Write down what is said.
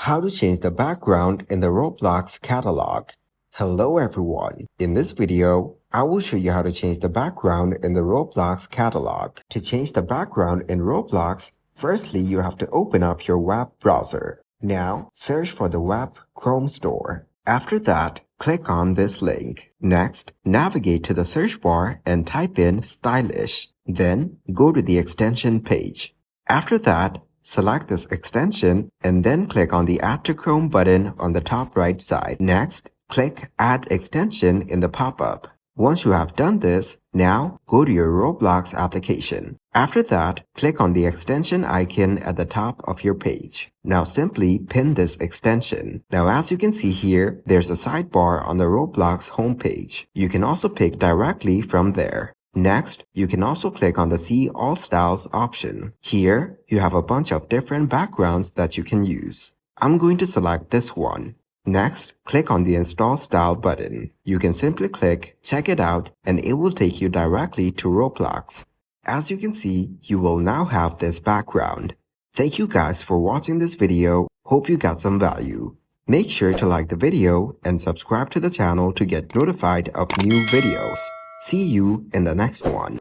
How to change the background in the Roblox catalog. Hello everyone. In this video, I will show you how to change the background in the Roblox catalog. To change the background in Roblox, firstly you have to open up your web browser. Now, search for the web Chrome store. After that, click on this link. Next, navigate to the search bar and type in stylish. Then, go to the extension page. After that, select this extension and then click on the Add to Chrome button on the top right side. Next, click Add Extension in the pop-up. Once you have done this, now go to your Roblox application. After that, click on the extension icon at the top of your page. Now simply pin this extension. Now as you can see here, there's a sidebar on the Roblox homepage. You can also pick directly from there. Next, you can also click on the See All Styles option. Here, you have a bunch of different backgrounds that you can use. I'm going to select this one. Next, click on the Install Style button. You can simply click, check it out, and it will take you directly to Roblox. As you can see, you will now have this background. Thank you guys for watching this video. Hope you got some value. Make sure to like the video and subscribe to the channel to get notified of new videos. See you in the next one.